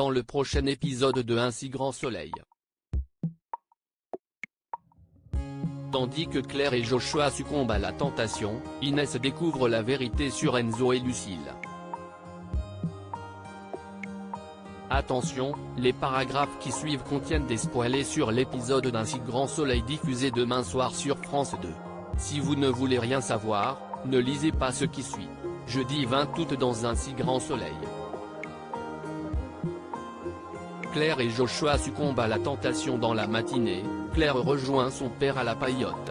dans le prochain épisode de Un si grand soleil. Tandis que Claire et Joshua succombent à la tentation, Inès découvre la vérité sur Enzo et Lucille. Attention, les paragraphes qui suivent contiennent des spoilers sur l'épisode d'Un si grand soleil diffusé demain soir sur France 2. Si vous ne voulez rien savoir, ne lisez pas ce qui suit. Jeudi 20 août dans Un si grand soleil. Claire et Joshua succombent à la tentation dans la matinée, Claire rejoint son père à la paillote.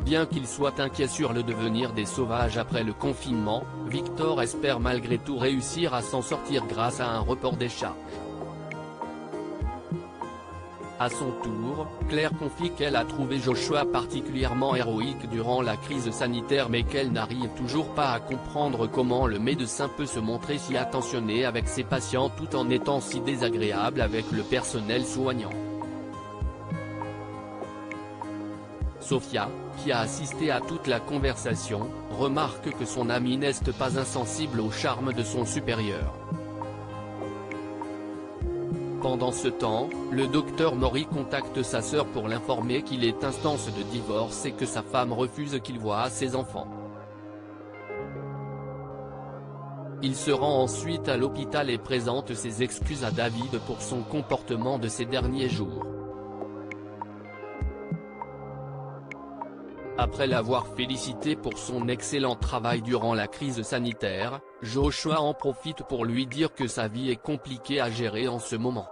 Bien qu'il soit inquiet sur le devenir des sauvages après le confinement, Victor espère malgré tout réussir à s'en sortir grâce à un report des charges. À son tour, Claire confie qu'elle a trouvé Joshua particulièrement héroïque durant la crise sanitaire mais qu'elle n'arrive toujours pas à comprendre comment le médecin peut se montrer si attentionné avec ses patients tout en étant si désagréable avec le personnel soignant. Sophia, qui a assisté à toute la conversation, remarque que son amie n'est pas insensible au charme de son supérieur. Pendant ce temps, le docteur Maury contacte sa sœur pour l'informer qu'il est instance de divorce et que sa femme refuse qu'il voie ses enfants. Il se rend ensuite à l'hôpital et présente ses excuses à David pour son comportement de ces derniers jours. Après l'avoir félicité pour son excellent travail durant la crise sanitaire, Joshua en profite pour lui dire que sa vie est compliquée à gérer en ce moment.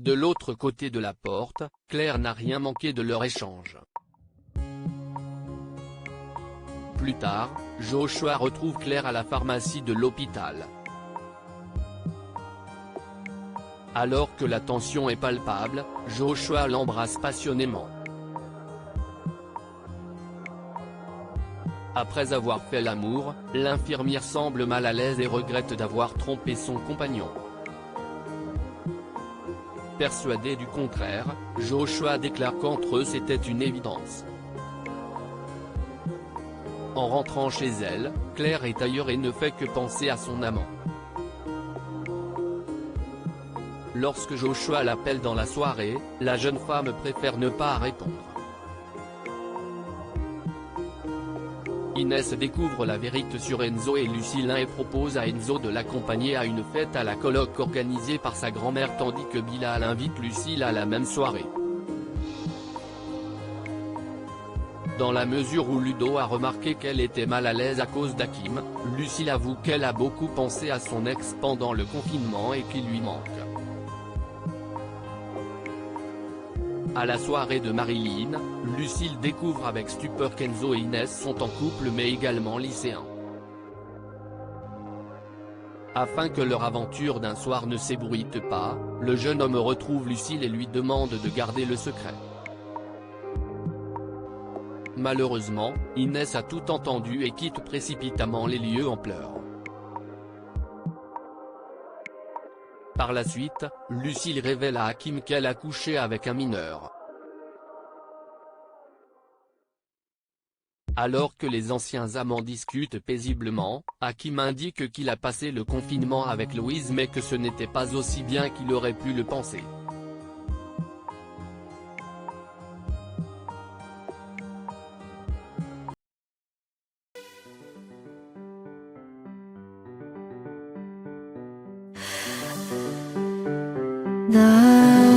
De l'autre côté de la porte, Claire n'a rien manqué de leur échange. Plus tard, Joshua retrouve Claire à la pharmacie de l'hôpital. Alors que la tension est palpable, Joshua l'embrasse passionnément. Après avoir fait l'amour, l'infirmière semble mal à l'aise et regrette d'avoir trompé son compagnon. Persuadé du contraire, Joshua déclare qu'entre eux c'était une évidence. En rentrant chez elle, Claire est ailleurs et ne fait que penser à son amant. Lorsque Joshua l'appelle dans la soirée, la jeune femme préfère ne pas répondre. Inès découvre la vérité sur Enzo et Lucille et propose à Enzo de l'accompagner à une fête à la coloc organisée par sa grand-mère tandis que Bilal invite Lucille à la même soirée. Dans la mesure où Ludo a remarqué qu'elle était mal à l'aise à cause d'Hakim, Lucille avoue qu'elle a beaucoup pensé à son ex pendant le confinement et qu'il lui manque. À la soirée de Marilyn, Lucille découvre avec stupeur qu'Enzo et Inès sont en couple mais également lycéens. Afin que leur aventure d'un soir ne s'ébruite pas, le jeune homme retrouve Lucille et lui demande de garder le secret. Malheureusement, Inès a tout entendu et quitte précipitamment les lieux en pleurs. Par la suite, Lucille révèle à Hakim qu'elle a couché avec un mineur. Alors que les anciens amants discutent paisiblement, Hakim indique qu'il a passé le confinement avec Louise mais que ce n'était pas aussi bien qu'il aurait pu le penser. 나